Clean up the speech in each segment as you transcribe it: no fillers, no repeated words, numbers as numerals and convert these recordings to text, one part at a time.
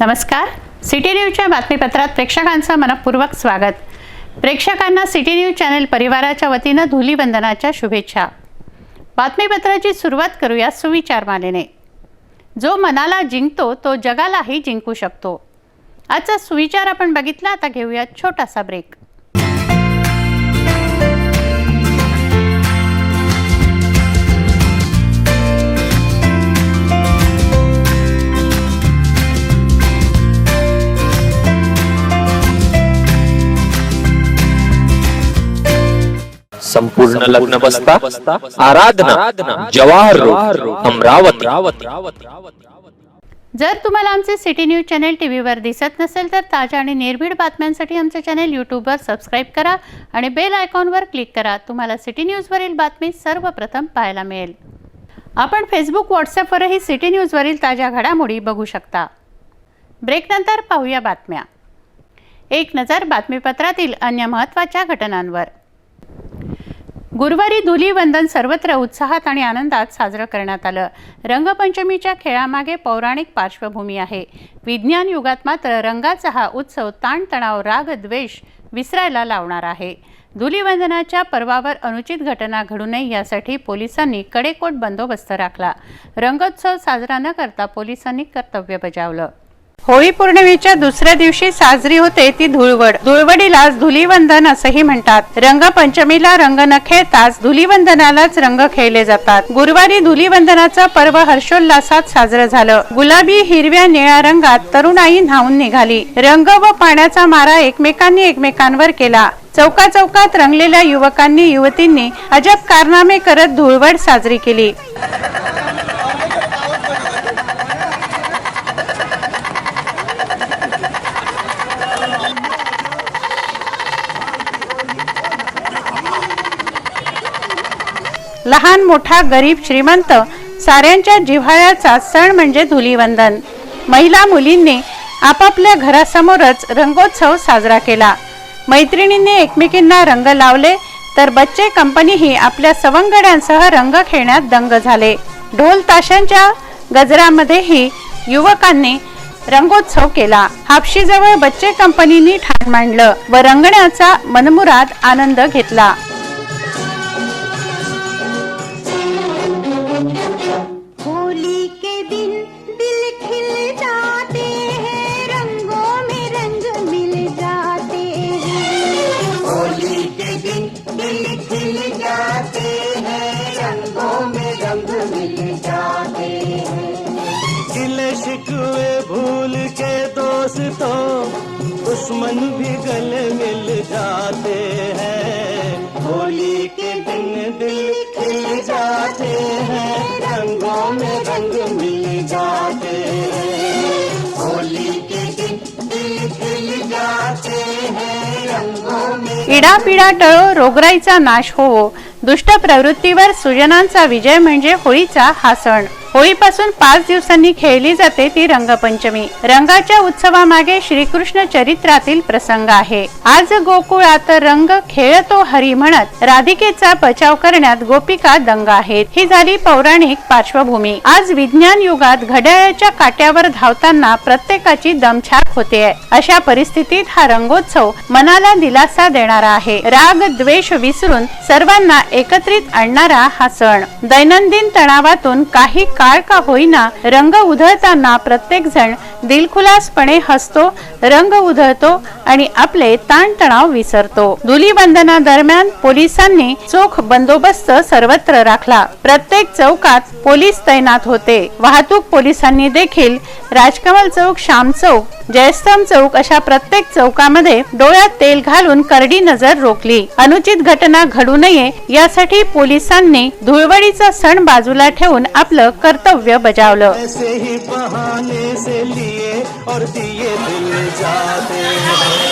नमस्कार. सिटी न्यूजच्या बातमीपत्रात प्रेक्षकांचं मनपूर्वक स्वागत. प्रेक्षकांना सिटी न्यूज चॅनल परिवाराच्या वतीनं धुलीवंदनाच्या शुभेच्छा. बातमीपत्राची सुरुवात करूया सुविचार मालेने. जो मनाला जिंकतो तो जगालाही जिंकू शकतो. आजचा सुविचार आपण बघितला. आता घेऊया छोटासा ब्रेक. संपूर्ण लग्न बसता आराधना जवाहर रोड अमरावती. जर तुम्हाला आमचे सिटी न्यूज चॅनल टीव्हीवर दिसत नसेल तर ताज्या आणि निर्भीड बातम्यांसाठी आमचे चॅनल यूट्यूबवर सबस्क्राईब करा आणि बेल आयकॉनवर क्लिक करा. तुम्हाला सिटी न्यूजवरील बातमी सर्वप्रथम पाहायला मिळेल. आपण फेसबुक व्हॉट्सॲपवरही सिटी न्यूजवरील ताज्या घडामोडी बघू शकता. ब्रेकनंतर पाहूया बातम्या. एक नजर बातमीपत्रातील अन्य महत्त्वाच्या घटनांवर. गुरुवारी धुलीवंदन सर्वत्र उत्साहात आणि आनंदात साजरं करण्यात आलं. रंगपंचमीच्या खेळामागे पौराणिक पार्श्वभूमी आहे. विज्ञान युगात मात्र रंगाचा हा उत्सव ताणतणाव, राग, द्वेष विसरायला लावणार आहे. धुलीवंदनाच्या पर्वावर अनुचित घटना घडू नये यासाठी पोलिसांनी कडेकोट बंदोबस्त राखला. रंगोत्सव साजरा न करता पोलिसांनी कर्तव्य बजावलं. होळी पौर्णिमेच्या दुसऱ्या दिवशी साजरी होते ती धुळवड. धुळवडीलाच धुलीवंदन असेही म्हणतात. रंगपंचमीला रंग न खेळताच धुलीवंदनालाच रंग खेळले जातात. गुरुवारी धुलीवंदनाचं पर्व हर्षोल्लासात साजरं झालं. गुलाबी, हिरव्या, निळ्या रंगात तरुणाई न्हाऊन निघाली. रंग व पाण्याचा मारा एकमेकांनी एकमेकांवर केला. चौका चौकात रंगलेल्या युवकांनी युवतींनी अजब कारनामे करत धुळवड साजरी केली. लहान मोठा, गरीब श्रीमंत साऱ्यांच्या जिव्हाळ्याचा सण म्हणजे धुलीवंदन. महिला मुलींनी आपापल्या घरासमोरच रंगोत्सव साजरा केला. मैत्रिणींनी एकमेकींना रंग लावले तर बच्चे कंपनीही आपल्या सवंगड्यांसह रंग खेळण्यात दंग झाले. ढोल ताशांच्या गजरामध्येही युवकांनी रंगोत्सव केला. हापशीजवळ बच्चे कंपनीनी ठाण मांडलं व रंगण्याचा मनमुराद आनंद घेतला. शिकवे भूल के दोस्तों दुश्मन भी गले मिल जाते हैं. होली के दिन दिल खिल जाते हैं, रंगों में रंग मिल जाते हैं. होली के दिन दिल खिल जाते हैं, रंगों में. इडापिडा टळो, रोगराईचा नाश होवो. दुष्ट प्रवृत्तीवर सुजनांचा विजय म्हणजे होळीचा हा सण. होळीपासून 5 दिवसांनी खेळली जाते ती रंगपंचमी. रंगाच्या उत्सवामागे श्रीकृष्ण चरित्रातील प्रसंग आहे. आज गोकुळात रंग खेळतो हरी म्हणत राधिकेचा बचाव करण्यात गोपिका दंग आहेत. ही झाली पौराणिक पार्श्वभूमी. आज विज्ञान युगात घड्याळाच्या काट्यावर धावताना प्रत्येकाची दमछाक होते. अशा परिस्थितीत हा रंगोत्सव मनाला दिलासा देणारा आहे. राग द्वेष विसरून सर्वांना एकत्रित आणणारा हा सण. दैनंदिन तणावातून काही काळ का होईना रंग उधळताना प्रत्येक जण दिलखुलासपणे हसतो, रंग उधळतो आणि आपले ताणतणाव विसरतो. धुलीवंदना दरम्यान पोलिसांनी चोख बंदोबस्त सर्वत्र राखला. प्रत्येक चौकात पोलीस तैनात होते. वाहतूक पोलिसांनी देखील राजकमल चौक, श्याम चौक, जयस्तंभ चौक अशा प्रत्येक चौकामध्ये डोळ्यात तेल घालून करडी नजर रोखली. अनुचित घटना घडू नये यासाठी पोलिसांनी धुळवडीचा सण बाजूला ठेवून आपलं कर्तव्य बजावलं. ऐसे ही बहाने से लिए और दिए दिल जाते हैं.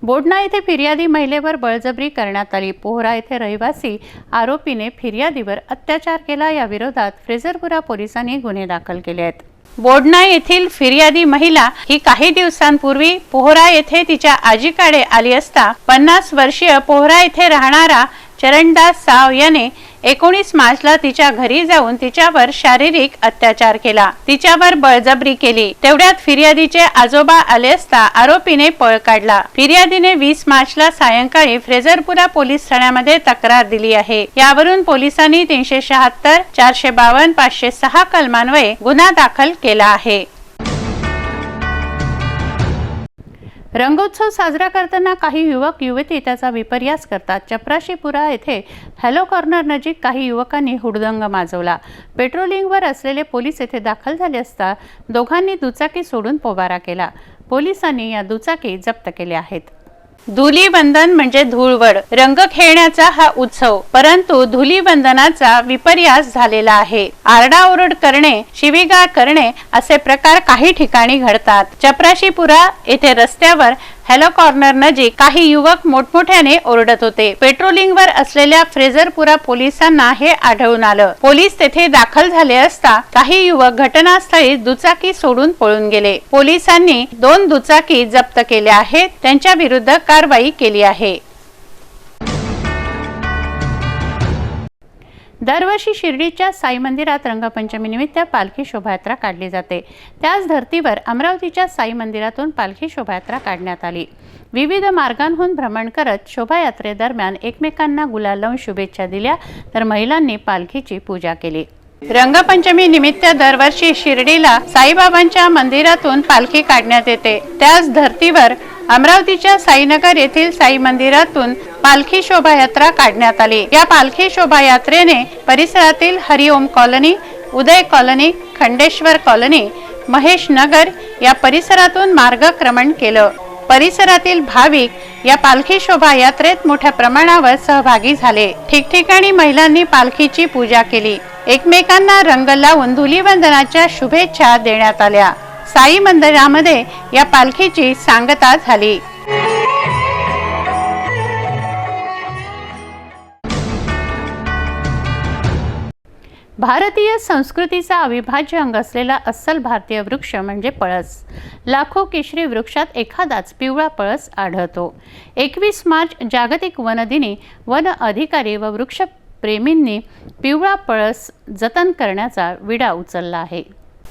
बोडणा येथे फिर्यादी महिलेवर बळजबरी करण्यात आली। पोहरा येथे रहिवासी आरोपीने फिर्यादीवर अत्याचार केला। या विरोधात फ्रेझरपुरा पोलिसांनी गुन्हे दाखल केले आहेत। बोडणा येथील फिर्यादी महिला ही काही दिवसांपूर्वी पोहरा येथे तिच्या आजीकडे आली असता 50 वर्षीय पोहरा येथे राहणारा चरणदास साव याने 19 मार्चला तिच्या घरी जाऊन तिच्यावर शारीरिक अत्याचार केला, तिच्यावर बळजबरी केली। तेवढ्यात फिर्यादीचे आजोबा आले असता आरोपीने पळ काढला। फिर्यादीने 20 मार्चला सायंकाळी फ्रेझरपुरा पोलीस ठाण्यामध्ये तक्रार दिली आहे। यावरून पोलिसांनी 376, 452, 506 कलमान्वये गुन्हा दाखल केला आहे। रंगोत्सव साजरा करताना काही युवक युवती त्याचा विपर्यास करतात। चपराशीपुरा येथे हॅलो कॉर्नर नजीक काही युवकांनी हुडदंग माजवला। पेट्रोलिंगवर असलेले पोलीस येथे दाखल झाले असता दोघांनी दुचाकी सोडून पोबारा केला। पोलिसांनी या दुचाकी जप्त केल्या आहेत। धुलीवंदन म्हणजे धूळवड, रंग खेळण्याचा हा उत्सव, परंतु धुलीवंदनाचा विपर्यास झालेला आहे। आरडाओरड करणे, शिवीगाळ करणे असे प्रकार काही ठिकाणी घडतात। चपराशीपुरा येथे रस्त्यावर हॅलो कॉर्नर नजीक काही युवक मोठमोठ्याने ओरडत होते। पेट्रोलिंगवर असलेल्या फ्रेझरपुरा पोलिसांना हे आढळून आलं। पोलीस तेथे दाखल झाले असता काही युवक घटनास्थळी दुचाकी सोडून पळून गेले। पोलिसांनी 2 दुचाकी जप्त केल्या आहेत, त्यांच्या विरुद्ध कारवाई केली आहे। दरवर्षी शिर्डीच्या साई मंदिरात रंगपंचमी निमित्त पालखी शोभायात्रा काढली जाते। त्याच धर्तीवर अमरावतीच्या साई मंदिरातून पालखी शोभायात्रा काढण्यात आली। विविध मार्गांहून भ्रमण करत शोभायात्रेदरम्यान एकमेकांना गुलाल लावून शुभेच्छा दिल्या, तर महिलांनी पालखीची पूजा केली। रंगपंचमी निमित्त दरवर्षी शिर्डीला साईबाबांच्या मंदिरातून पालखी काढण्यात येते। त्याच धर्तीवर अमरावतीच्या साईनगर येथील साई मंदिरातून पालखी शोभायात्रा काढण्यात आली। या पालखी शोभायात्रेने परिसरातील हरिओम कॉलनी, उदय कॉलनी, खंडेश्वर कॉलनी, महेश नगर या परिसरातून मार्गक्रमण केलं। परिसरातील भाविक या पालखी शोभायात्रेत मोठ्या प्रमाणावर सहभागी झाले। ठिकठिकाणी महिलांनी पालखीची पूजा केली। एकमेकांना रंग लावून धुलीवंदनाच्या शुभेच्छा देण्यात आल्या। साई मंदिरामध्ये या पालखीची सांगता झाली। भारतीय संस्कृतीचा अविभाज्य अंग असलेला अस्सल भारतीय वृक्ष म्हणजे पळस। लाखो केशरी वृक्षात एखादाच पिवळा पळस आढळतो। 21 मार्च जागतिक वनदिनी वन अधिकारी व वृक्ष प्रेमींनी पिवळा पळस जतन करण्याचा विडा उचलला आहे।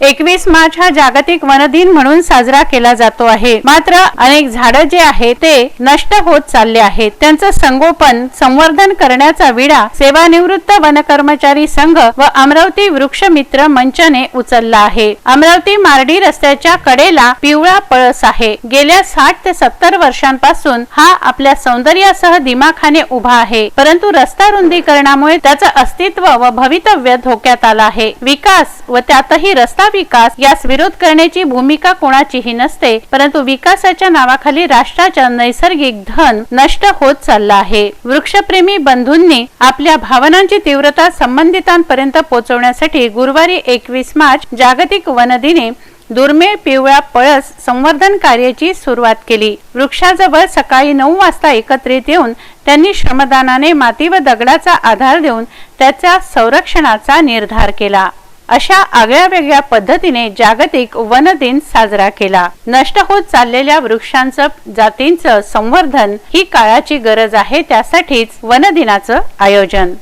21 मार्च हा जागतिक वन दिन म्हणून साजरा केला जातो आहे। मात्र अनेक झाडं जे आहेत ते नष्ट होत चालले आहेत। त्यांचं संगोपन संवर्धन करण्याचा विडा सेवानिवृत्त वन कर्मचारी संघ व अमरावती वृक्ष मित्र मंचने उचलला आहे। अमरावती मार्डी रस्त्याच्या कडेला पिवळा पळस आहे। गेल्या 60 ते 70 वर्षांपासून हा आपल्या सौंदर्यासह दिमाखाने उभा आहे, परंतु रस्ता रुंदीकरणामुळे त्याचं अस्तित्व व भवितव्य धोक्यात आलं आहे। विकास व त्यातही रस्ता विकास यास विरोध करण्याची भूमिका कोणाचीही नसते, परंतु विकासाच्या नावाखाली राष्ट्राचा नैसर्गिक धन नष्ट होत चालला आहे। वृक्षप्रेमी बंधूंनी आपल्या भावनांची तीव्रता संबंधितांपर्यंत पोहोचवण्यासाठी गुरुवारी 21 मार्च जागतिक वन दिनी दुर्मिळ पिवळा पळस संवर्धन कार्याची सुरुवात केली। वृक्षाजवळ सकाळी 9 वाजता एकत्रित येऊन त्यांनी श्रमदानाने माती व दगडाचा आधार देऊन त्याच्या संरक्षणाचा निर्धार केला। अशा आगळ्या वेगळ्या पद्धतीने जागतिक वन दिन साजरा केला। नष्ट होत चाललेल्या वृक्षांचं जातींचं संवर्धन ही काळाची गरज आहे, त्यासाठीच वन दिनाचं आयोजन।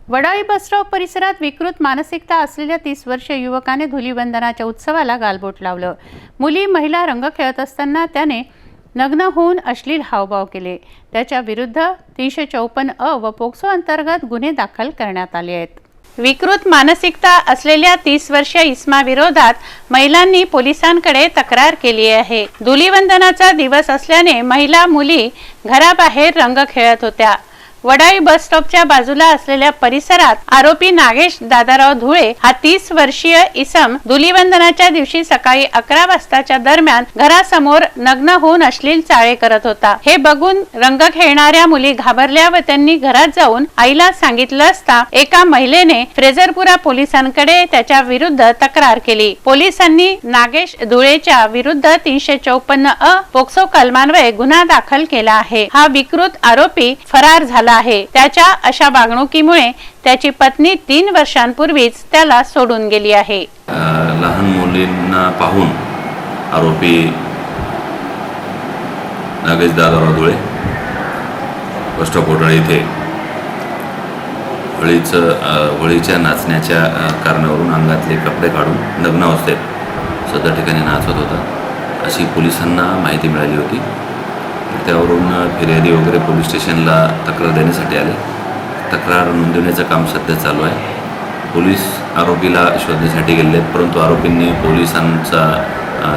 वडाळी बसस्टॉप परिसरात विकृत मानसिकता असलेल्या 30 वर्षीय युवकाने धुलीवंदनाच्या उत्सवाला गालबोट लावलं। मुली महिला रंग खेळत असताना त्याने नग्न होऊन अश्लील हावभाव केले। त्याच्या विरुद्ध 354 व पोक्सो अंतर्गत गुन्हे दाखल करण्यात आले आहेत। विकृत मानसिकता असलेल्या 30 वर्षीय इसमा विरोधात महिलांनी पोलिसांकडे तक्रार केली आहे। धुलीवंदनाचा दिवस असल्याने महिला मुली घराबाहेर रंग खेळत होत्या। वडाई बस स्टॉपच्या बाजूला असलेल्या परिसरात आरोपी नागेश दादाराव धुळे हा 30 वर्षीय इसम धुलीवंदनाच्या दिवशी सकाळी 11 वाजताच्या दरम्यान घरासमोर नग्न होऊन अश्लील चाळे करत होता। हे बघून रंग खेळणाऱ्या मुली घाबरल्या व त्यांनी घरात जाऊन आईला सांगितलं असता एका महिलेने फ्रेजरपुरा पोलिसांकडे त्याच्या विरुद्ध तक्रार केली। पोलिसांनी नागेश धुळेच्या विरुद्ध 354 पोक्सो कलमान्वये गुन्हा दाखल केला आहे। हा विकृत आरोपी फरार झाला आहे। त्याच्या अशा वागणुकीमुळे त्याची पत्नी 3 वर्षांपूर्वीच त्याला सोडून गेली आहे। लहान मुलींना पाहून आरोपी नागेश दादाराव धुळे पोस्ट कोटळे येथे होळीच्या नाचण्याच्या कारणावरून अंगातले कपडे काढून नग्न अवस्थेत सदर ठिकाणी नाचत होता अशी पोलिसांना माहिती मिळाली होती। त्यावरून फिर्यादी वगैरे पोलीस स्टेशनला तक्रार देण्यासाठी आले। तक्रार नोंदवण्याचं काम सध्या चालू आहे। पोलीस आरोपीला शोधण्यासाठी गेले आहेत, परंतु आरोपींनी पोलिसांचा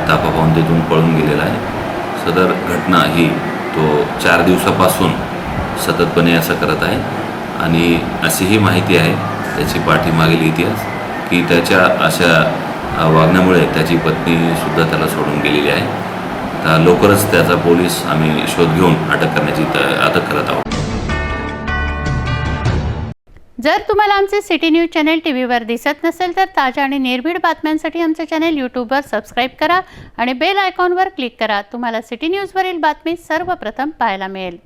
ताफा पाहून तिथून पळून गेलेला आहे। सदर घटना ही तो 4 दिवसापासून सततपणे असं करत आहे आणि अशीही माहिती आहे त्याची पाठीमागील इतिहास की त्याच्या अशा वागण्यामुळे त्याची पत्नीसुद्धा त्याला सोडून गेलेली आहे। तर लवकरच त्याचा पोलीस आम्ही शोध घेऊन अटक करत आहोत। जर तुम्हाला आमचे सिटी न्यूज चॅनल टीव्हीवर दिसत नसेल तर ताज्या आणि निर्भीड बातम्यांसाठी आमचे चॅनल यूट्यूबवर सबस्क्राईब करा आणि बेल आयकॉनवर क्लिक करा। तुम्हाला सिटी न्यूजवरील बातमी सर्वप्रथम पाहायला मिळेल।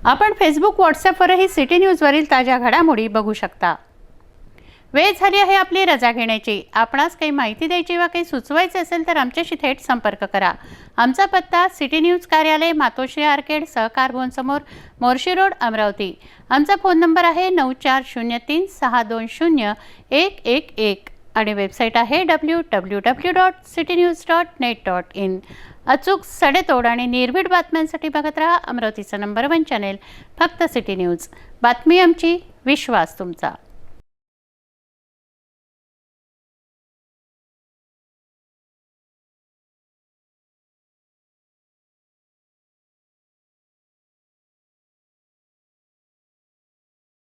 आपण फेसबुक व्हॉट्सॲपवरही सिटी न्यूजवरील ताज्या घडामोडी बघू शकता। वेळ झाली आहे आपली रजा घेण्याची। आपणास काही माहिती द्यायची वा काही सुचवायचे असेल तर आमच्याशी थेट संपर्क करा। आमचा पत्ता सिटी न्यूज कार्यालय, मातोश्री आर्केड, सहकार भवन समोर, मोर्शी रोड, अमरावती। आमचा फोन नंबर आहे 9403620111 आणि वेबसाईट आहे www.citynews.net.in। अचूक सडेतोड आणि निर्भीड बातम्यांसाठी बघत रहा अमरावतीचा नंबर 1 चॅनेल फक्त सिटी न्यूज। बातमी आमची, विश्वास तुमचा।